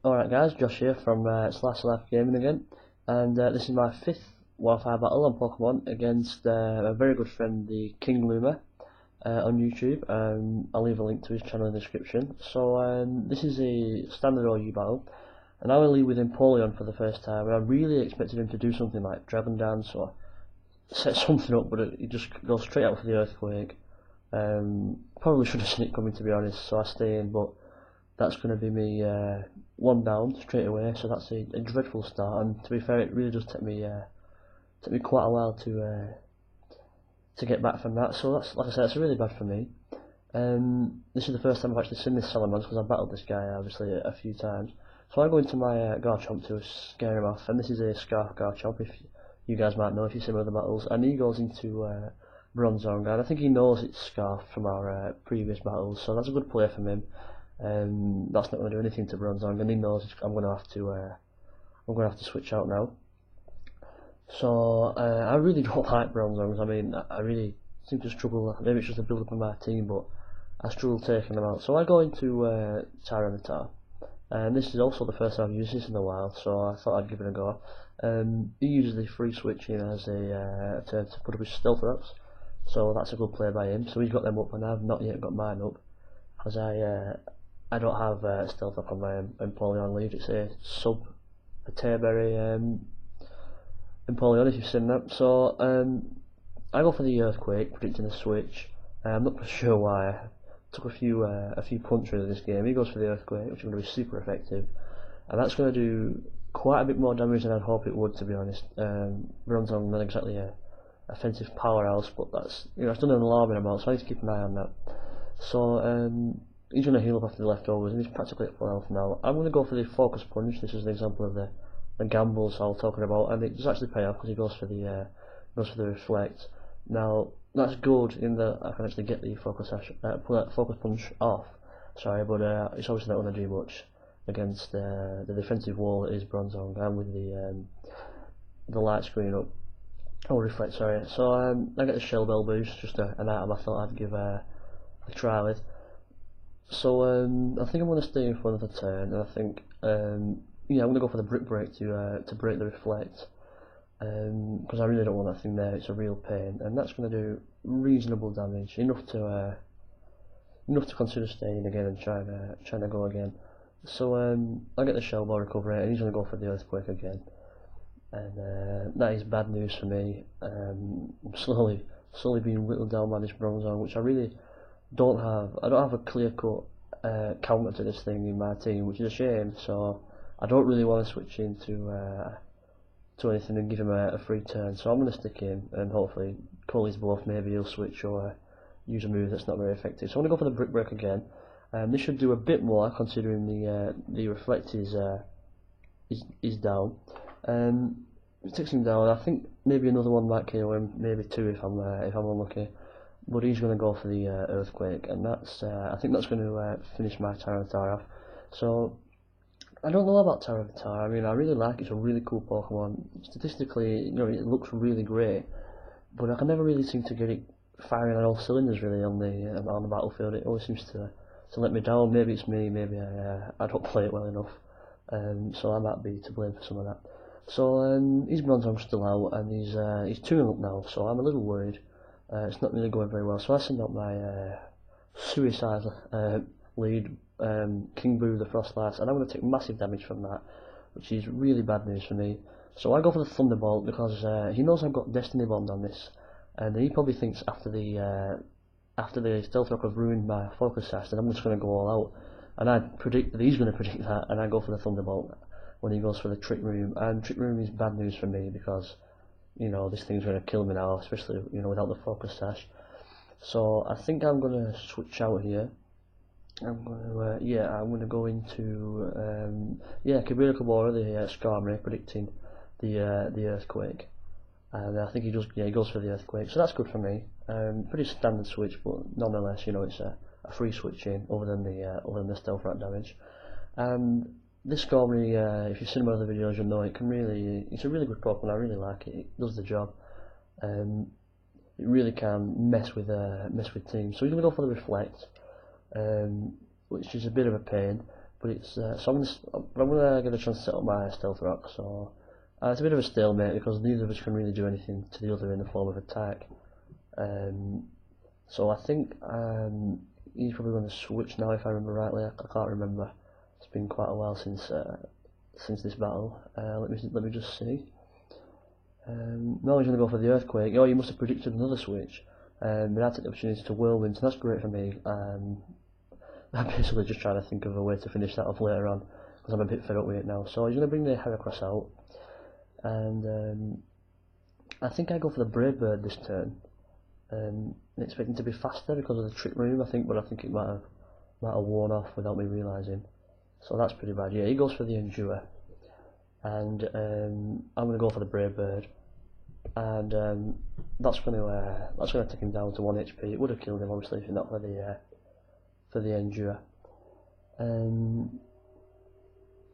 Alright guys, Josh here from Slash Life Gaming again, and this is my 5th Wi-Fi battle on Pokemon against a very good friend, TheKingLuma, on YouTube. I'll leave a link to his channel in the description. So this is a standard OU battle, and I will lead with Empoleon for the first time, and I really expected him to do something like Dragon Dance or set something up, but it just goes straight out for the Earthquake. Probably should have seen it coming, to be honest, so I stay in, but that's going to be me one down straight away, so that's a dreadful start. And to be fair, it really does take me quite a while to get back from that. So that's, like I said, it's really bad for me. This is the first time I've actually seen this Salamence, because I've battled this guy obviously a few times. So I go into my Garchomp to scare him off, and this is a Scarf Garchomp, if you guys might know if you've seen other battles. And he goes into Bronzong, and I think he knows it's Scarf from our previous battles, so that's a good play from him. That's not going to do anything to Bronzong, and he knows I'm going to have to switch out now. So I really don't like Bronzongs. I mean, I really seem to struggle. Maybe it's just a build up of my team, but I struggle taking them out. So I go into Tyranitar, and this is also the first time I've used this in a while, so I thought I'd give it a go. He uses the free switching as a to put up his stealth rocks, so that's a good play by him. So he's got them up, and I've not yet got mine up, because I don't have stealth rock on my Empoleon lead. It's a sub Terberry Empoleon, if you've seen that. So I go for the Earthquake, predicting a switch. I'm not sure why. I took a few punches in this game. He goes for the Earthquake, which is going to be super effective, and that's going to do quite a bit more damage than I'd hope it would, to be honest. Bronzong not exactly a offensive powerhouse, but that's, it's done an alarming amount, so I need to keep an eye on that. So he's going to heal up after the leftovers, and he's practically at full health now. I'm going to go for the Focus Punch. This is an example of the gambles I was talking about, and it does actually pay off because he goes for the Reflect. Now that's good in that I can actually get the Focus Punch off. Sorry, but it's obviously not going to do much against the defensive wall that is Bronzong, and with the light screen up. Oh, Reflect, sorry. So I get the Shell Bell boost, just an item I thought I'd give a try with. So I think I'm going to stay in for another turn, and I think yeah, I'm going to go for the Brick Break to break the Reflect, because I really don't want that thing there. It's a real pain, and that's going to do reasonable damage, enough to consider staying again and trying to go again. So I get the Shell Ball recovery, and he's going to go for the Earthquake again, and that is bad news for me. I'm slowly being whittled down by this Bronzong, which I really don't have. I don't have a clear-cut counter to this thing in my team, which is a shame. So I don't really want to switch into anything and give him a free turn. So I'm going to stick in and hopefully call his bluff. Maybe he'll switch or use a move that's not very effective. So I'm going to go for the Brick Break again. This should do a bit more, considering the Reflect is down. It takes him down. I think maybe another one might KO him, maybe two if I'm unlucky. But he's going to go for the Earthquake, and that's I think that's going to finish my Tyranitar off. So I don't know about Tyranitar. I mean, I really like it. It's a really cool Pokemon. Statistically, it looks really great, but I can never really seem to get it firing on all cylinders really on the battlefield. It always seems to let me down. Maybe it's me. Maybe I don't play it well enough. So I might be to blame for some of that. So his Bronzong's still out, and he's 2-0 up now. So I'm a little worried. It's not really going very well, so I send out my suicide lead, King Boo the Frostlass, and I'm going to take massive damage from that, which is really bad news for me. So I go for the Thunderbolt because he knows I've got Destiny Bond on this, and he probably thinks after the Stealth Rock have ruined my Focus Sash, then I'm just going to go all out. And I predict that he's going to predict that, and I go for the Thunderbolt when he goes for the Trick Room. And Trick Room is bad news for me because this thing's going to kill me now, especially without the Focus Sash. So I think I'm going to switch out here. I'm going to go into Kabira Kabora, the Skarmory, predicting the Earthquake, and I think he goes for the Earthquake. So that's good for me. Pretty standard switch, but nonetheless, it's a free switch in other than the Stealth Rock damage. And this Skarmory, if you've seen my other videos, you'll know it's a really good Pokemon. I really like it. It does the job. It really can mess with teams. So he's going to go for the Reflect, which is a bit of a pain, but it's so I'm gonna get a chance to set up my stealth rock. So it's a bit of a stalemate because neither of us can really do anything to the other in the form of attack. So I think he's probably going to switch now, if I remember rightly. I can't remember. It's been quite a while since this battle. Let me just see. No, he's going to go for the earthquake. Oh, he must have predicted another switch. But I took the opportunity to whirlwind, so that's great for me. I'm basically just trying to think of a way to finish that off later on, because I'm a bit fed up with it now. So he's going to bring the Heracross out, and I think I go for the Brave Bird this turn. Expecting to be faster because of the trick room, I think, but I think it might have worn off without me realising. So that's pretty bad. Yeah, he goes for the Endure, and I'm going to go for the Brave Bird, and that's going to take him down to 1 HP. It would have killed him obviously if not for the Endure.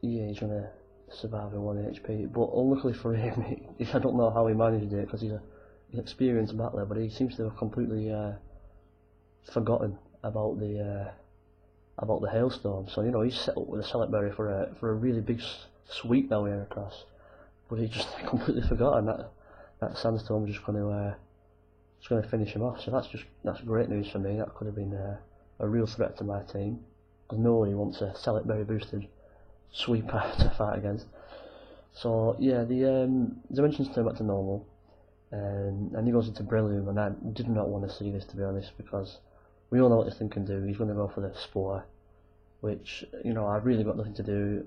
Yeah, he's going to survive with 1 HP, but unluckily for him, I don't know how he managed it because he's an experienced battler, but he seems to have completely forgotten about the hailstorm. So he's set up with a Select Berry for a really big sweep now here across, but he just completely forgotten that sandstorm just going to finish him off. So that's great news for me. That could have been a real threat to my team, because nobody wants a Select Berry boosted sweeper to fight against. So yeah, the dimensions turn back to normal. And he goes into Breloom, and I did not want to see this, to be honest, because we all know what this thing can do. He's going to go for the Spore, which, I've really got nothing to do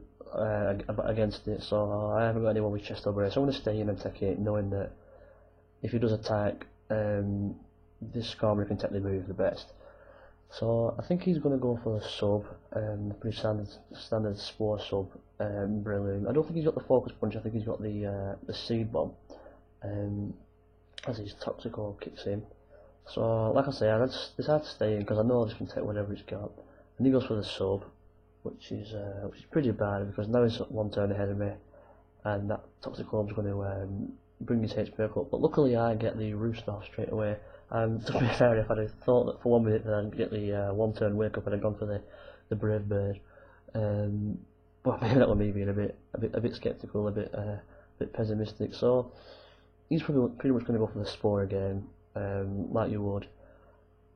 against it, so I haven't got anyone with chest over it. So I'm going to stay in and take it, knowing that if he does attack, this Skarmory can technically move the best. So I think he's going to go for the sub, pretty standard Spore sub, Breloom. I don't think he's got the Focus Punch, I think he's got the Seed Bomb. As his Toxic Orb kicks in. So, like I say, I decided to stay in because I know this can take whatever he's got. And he goes for the sub, which is pretty bad because now he's 1 turn ahead of me, and that Toxic Orb's going to bring his HP up. But luckily, I get the Roost off straight away. And to be fair, if I'd have thought that for 1 minute that I'd get the 1 turn wake up, I'd have gone for the Brave Bird. But maybe that was me being a bit skeptical, a bit pessimistic. So he's pretty much going to go for the Spore again, like you would,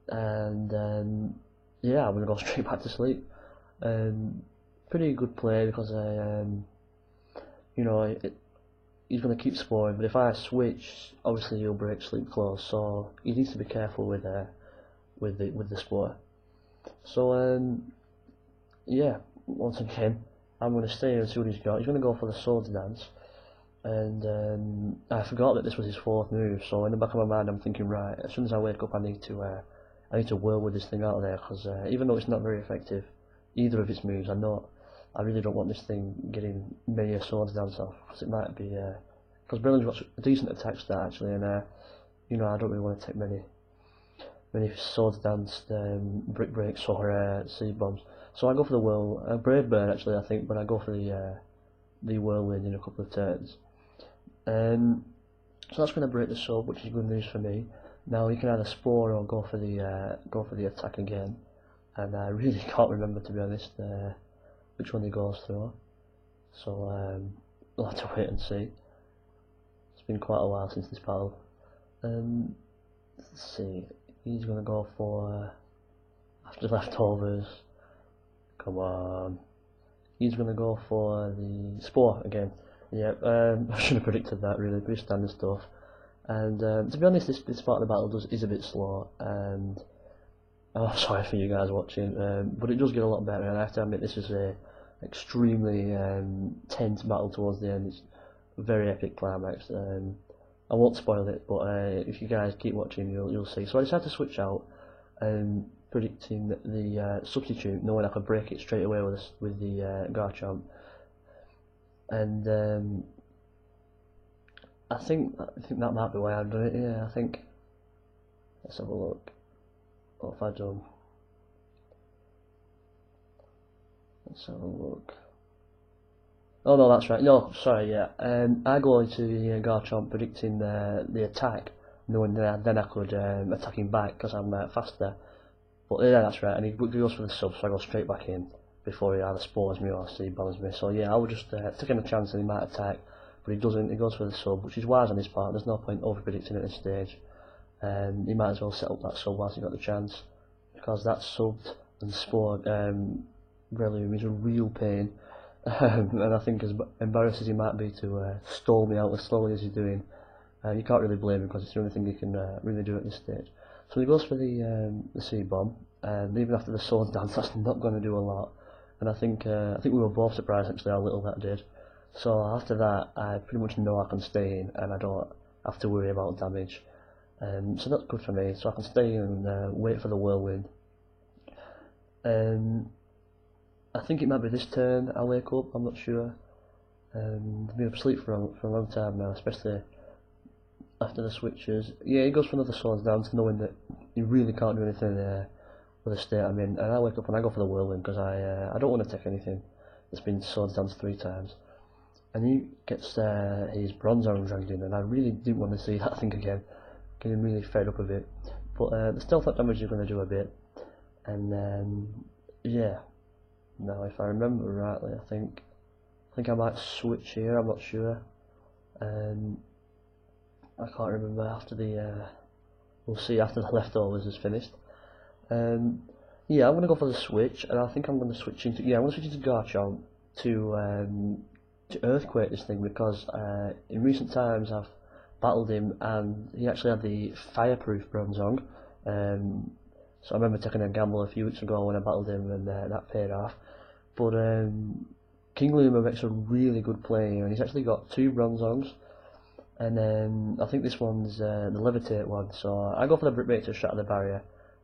and yeah, I'm going to go straight back to sleep. Pretty good play because he's going to keep sporing, but if I switch, obviously he'll break sleep close, so he needs to be careful with the Spore. So yeah, once again, I'm going to stay here and see what he's got. He's going to go for the Swords Dance. And I forgot that this was his 4th move, so in the back of my mind I'm thinking, right, as soon as I wake up I need to whirl with this thing out of there, because even though it's not very effective, either of its moves, I really don't want this thing getting many Swords Dance off, because it might be, because Brilliant's got a decent attack stat actually, and I don't really want to take many Swords Dance, Brick Breaks or Seed Bombs. So I go for the Brave Bird actually, I think, but I go for the Whirlwind in a couple of turns. So that's going to break the sub, which is good news for me. Now he can either Spore or go for the attack again, and I really can't remember, to be honest, which one he goes through. So we'll have to wait and see. It's been quite a while since this battle. Let's see. He's going to go for after leftovers. Come on. He's going to go for the Spore again. Yeah, I should have predicted that, really, pretty standard stuff. And to be honest, this part of the battle is a bit slow, and I'm sorry for you guys watching, but it does get a lot better, and I have to admit this is a extremely tense battle towards the end. It's a very epic climax. I won't spoil it, but if you guys keep watching, you'll see. So I decided to switch out, predicting the substitute, knowing I could break it straight away with the Garchomp. And I think that might be why I've done it. Yeah, I think. Let's have a look. What have I done? Let's have a look. Oh no, that's right. No, sorry. Yeah. I go into the Garchomp predicting the attack, knowing that then I could attack him back because I'm faster. But yeah, that's right. And he goes for the sub, so I go straight back in. before he either spawns me or C-bombs me. So yeah, I would just taking a chance that he might attack, but he doesn't. He goes for the sub, which is wise on his part. There's no point over predicting at this stage. He might as well set up that sub whilst he got the chance, because that subbed and spawned Breloom is a real pain. And I think as embarrassed as he might be to stall me out as slowly as he's doing, you can't really blame him because it's the only thing he can really do at this stage. So he goes for the C-bomb, and even after the sword dance, that's not going to do a lot. And I think we were both surprised actually how little that did. So after that, I pretty much know I can stay in, and I don't have to worry about damage. So that's good for me. So I can stay in and wait for the whirlwind. I think it might be this turn I wake up. I'm not sure. I've been asleep for a long time now, especially after the switches. Yeah, he goes for another swords dance, knowing that he really can't do anything with the state I'm in. And I wake up and I go for the whirlwind because I don't want to take anything that's been swords danced 3 times. And he gets his bronze arm dragged in, and I really didn't want to see that thing again. Getting really fed up of it. But the stealth damage is going to do a bit. And yeah. Now, if I remember rightly, I think I might switch here. I'm not sure. I can't remember after the. We'll see after the leftovers is finished. Yeah, I'm gonna go for the switch, and I think I'm gonna switch into I'm gonna switch into Garchomp to Earthquake this thing, because in recent times I've battled him and he actually had the fireproof Bronzong. So I remember taking a gamble a few weeks ago when I battled him, and that paid off. But TheKingLuma makes a really good play here, and he's actually got 2 Bronzongs, and I think this one's the Levitate one. So I go for the Brick Break to shatter the barrier,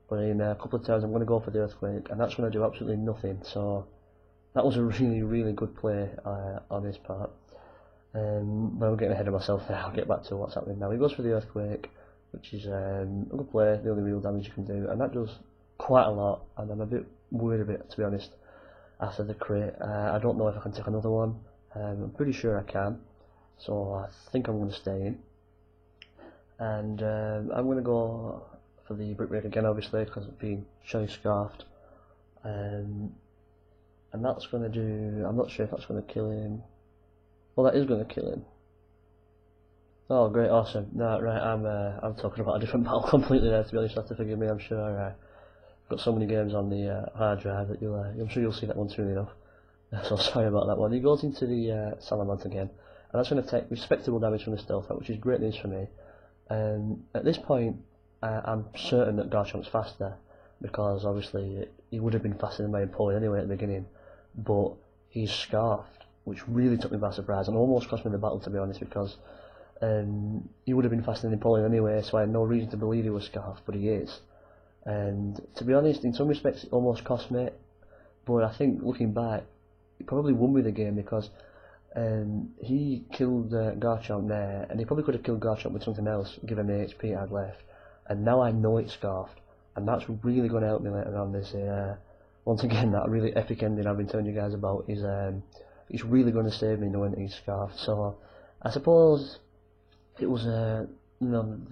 but in a couple of turns I'm going to go for the Earthquake, and that's going to do absolutely nothing. So that was a really good play on his part. But I'm getting ahead of myself now. I'll get back to what's happening now. He goes for the Earthquake, which is a good play, the only real damage you can do, and that does quite a lot, and I'm a bit worried of it, to be honest, after the crit. I don't know if I can take another one. I'm pretty sure I can, so I think I'm going to stay in, and I'm going to go for the Brick Break again, obviously, because it's being Shy Scarfed, and that's going to do, I'm not sure if that's going to kill him. Well, that is going to kill him. Oh, great, awesome. No, right, I'm talking about a different battle completely there, to be honest. You have to forgive me. I'm sure I've got so many games on the hard drive that I'm sure you'll see that one soon enough. So sorry about that one. He goes into the Salamence again, and that's going to take respectable damage from the Stealth, which is great news for me. At this point, I'm certain that Garchomp's faster, because obviously he would have been faster than my opponent anyway at the beginning, but he's Scarfed, which really took me by surprise and almost cost me the battle, to be honest, because he would have been faster than Napoleon anyway, so I had no reason to believe he was Scarfed, but he is. And to be honest, in some respects it almost cost me, but I think looking back, he probably won me the game, because he killed Garchomp there, and he probably could have killed Garchomp with something else, given the HP I had left, and now I know it's Scarfed, and that's really going to help me later on this once again, that really epic ending I've been telling you guys about is it's really going to save me knowing that he's Scarfed. So I suppose it was the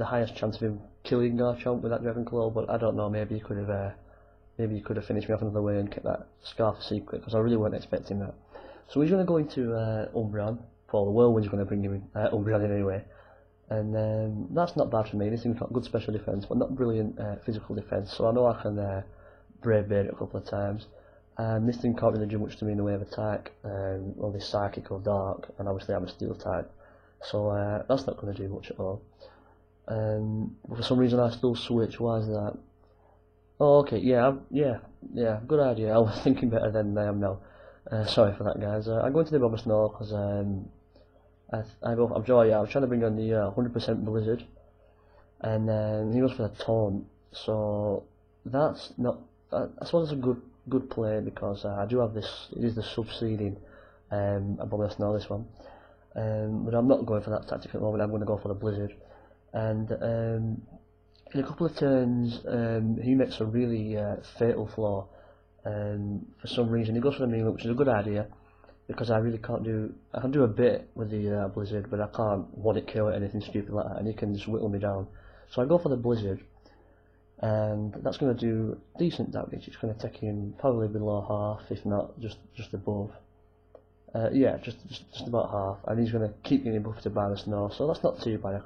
highest chance of him killing Garchomp with that Dragon Claw, but I don't know, maybe he could have finished me off another way and kept that Scarf secret, because I really weren't expecting that. So he's going to go into Umbreon. Well, the Whirlwind's going to bring him Umbreon in anyway, and that's not bad for me. This thing's got good special defense, but not brilliant physical defense, so I know I can Brave Bird it a couple of times. This thing can't really do much to me in the way of attack, only Psychic or Dark, and obviously I'm a Steel type, so that's not going to do much at all. But for some reason I still switch. Why is that? Oh, okay, yeah, good idea. I was thinking better than I am now. Sorry for that, guys. I go into the Bomber Snow because I'm trying to bring on the 100% Blizzard, and then he goes for the Taunt. So that's not. I suppose it's a good play, because I do have this. It is the Subseeding Bomber Snow, this one, but I'm not going for that tactic at the moment. I'm going to go for the Blizzard, and in a couple of turns he makes a really fatal flaw. For some reason he goes for the Melee, which is a good idea, because I really can't do. I can do a bit with the Blizzard, but I can't one-hit KO or anything stupid like that, and he can just whittle me down. So I go for the Blizzard, and that's going to do decent damage. It's going to take him probably below half, if not just above. Yeah, just about half, and he's going to keep getting buffed by the snow, so that's not too bad. I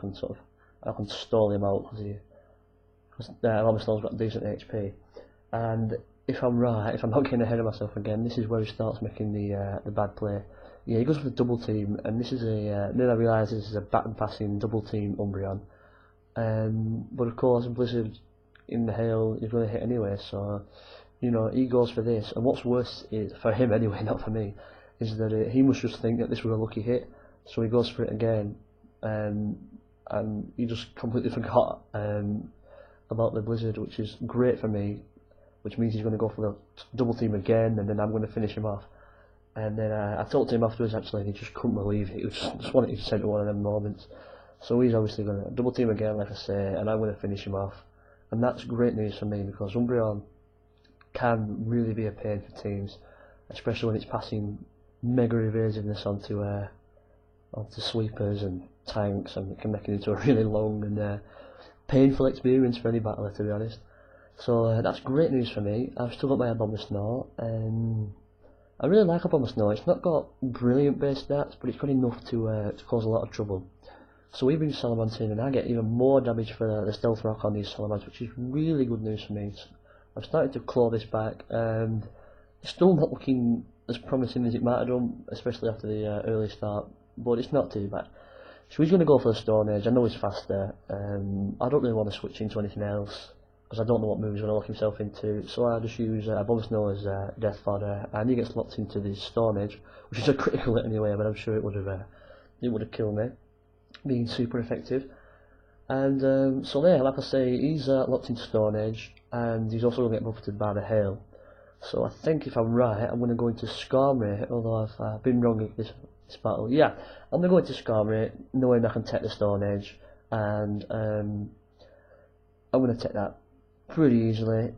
can stall him out because Lama Snow's got decent HP, and if I'm right, if I'm not getting ahead of myself again, this is where he starts making the bad play. Yeah, he goes for the double team, and this is then I realise this is a baton passing double team Umbreon, but of course Blizzard in the hail is going to hit anyway, so you know he goes for this, and what's worse is for him anyway, not for me, is that he must just think that this was a lucky hit, so he goes for it again, and he just completely forgot about the Blizzard, which is great for me, which means he's going to go for the double team again, and then I'm going to finish him off. And then I talked to him afterwards actually, and he just couldn't believe it. He was just wanted to send one of them moments. So he's obviously going to double team again, like I say, and I'm going to finish him off. And that's great news for me, because Umbreon can really be a pain for teams, especially when it's passing mega evasiveness onto sweepers and tanks, and it can make it into a really long and painful experience for any battler, to be honest. So that's great news for me. I've still got my Bomber Snow, and I really like a Bomber Snow. It's not got brilliant base stats, but it's got enough to cause a lot of trouble. So we bring Salamence in, and I get even more damage for the Stealth Rock on these Salamence, which is really good news for me. I've started to claw this back, and it's still not looking as promising as it might have done, especially after the early start, but it's not too bad. So he's going to go for the Stone Age. I know he's faster. I don't really want to switch into anything else, because I don't know what move he's going to lock himself into, so I just use Bomber Snow as Death Fodder, and he gets locked into the Stone Age, which is a critical hit anyway, but I'm sure it would have killed me, being super effective. And so there, like I say, he's locked into Stone Age, and he's also going to get buffeted by the hail. So I think if I'm right, I'm going to go into Skarm Ray, although I've been wrong in this battle. Yeah, I'm going to go into Skarm Ray, knowing I can take the Stone Age, and I'm going to take that pretty easily.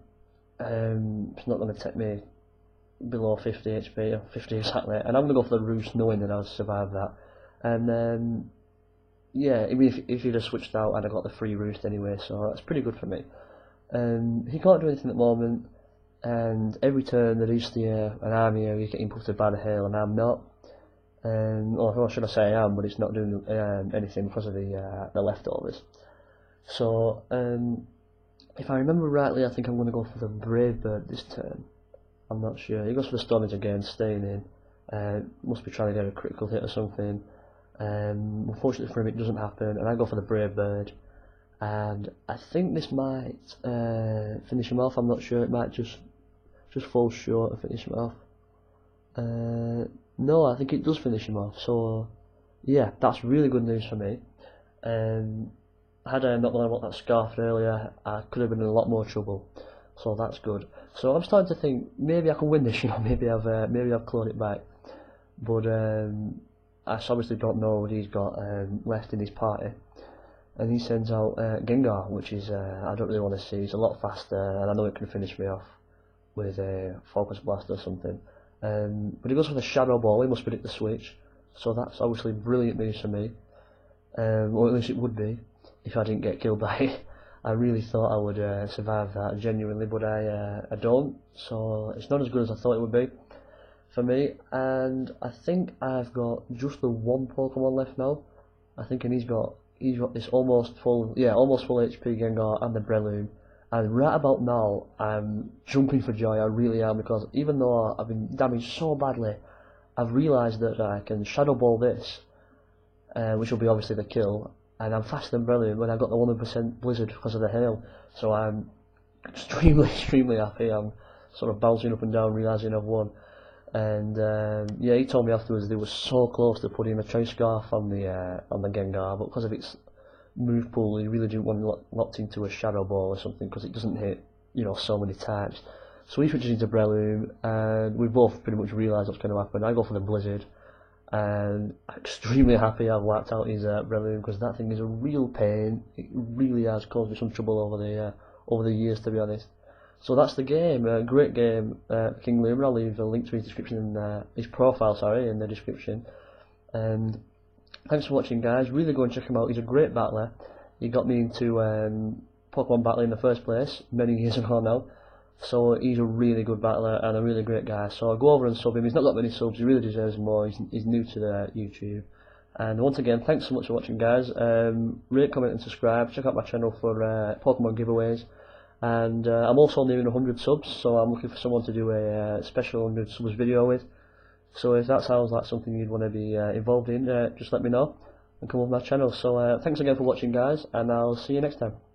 It's not going to take me below 50 HP, or 50 exactly, and I'm going to go for the Roost, knowing that I'll survive that. And yeah, even if he'd have switched out, I'd have got the free Roost anyway, so that's pretty good for me. He can't do anything at the moment, and every turn there is an army area getting buffeted by the hail, and I'm not. Or should I say I am, but it's not doing anything because of the leftovers. So if I remember rightly, I think I'm going to go for the Brave Bird this turn. I'm not sure. He goes for the Stone Age again, staying in. Must be trying to get a critical hit or something. Unfortunately for him, it doesn't happen, and I go for the Brave Bird. And I think this might finish him off. I'm not sure. It might just fall short of finish him off. No, I think it does finish him off. So yeah, that's really good news for me. Had I not known about that scarf earlier, I could have been in a lot more trouble. So that's good. So I'm starting to think maybe I can win this. Maybe I've clawed it back. But I obviously don't know what he's got left in his party. And he sends out Gengar, which is I don't really want to see. He's a lot faster, and I know it can finish me off with a Focus Blast or something. But he goes for the Shadow Ball. He must predict the switch, so that's obviously brilliant news for me. Or at least it would be if I didn't get killed by it. I really thought I would survive that genuinely, but I don't. So it's not as good as I thought it would be for me. And I think I've got just the one Pokemon left now. I think, and he's got this almost full HP Gengar and the Breloom. And right about now, I'm jumping for joy. I really am, because even though I've been damaged so badly, I've realised that I can Shadow Ball this, which will be obviously the kill. And I'm faster than Breloom when I got the 100% Blizzard because of the hail. So I'm extremely happy. I'm sort of bouncing up and down, realising I've won. And yeah, he told me afterwards they were so close to putting a Choice Scarf on the Gengar, but because of its move pool, he really didn't want it locked into a Shadow Ball or something, because it doesn't hit, so many times. So he switches into Breloom, and we both pretty much realised what's going to happen. I go for the Blizzard, and I'm extremely happy I've wiped out his Breloom, because that thing is a real pain. It really has caused me some trouble over the years, to be honest. So that's the game. Great game, TheKingLuma. I'll leave a link to his description, his profile, in the description. And thanks for watching, guys. Really go and check him out. He's a great battler. He got me into Pokemon battling in the first place many years ago now. So he's a really good battler and a really great guy. So go over and sub him. He's not got many subs. He really deserves more. He's new to the YouTube. And once again, thanks so much for watching, guys. Rate, comment, and subscribe. Check out my channel for Pokemon giveaways. And I'm also nearing 100 subs, so I'm looking for someone to do a special 100 subs video with. So if that sounds like something you'd want to be involved in, just let me know and come on my channel. So thanks again for watching, guys, and I'll see you next time.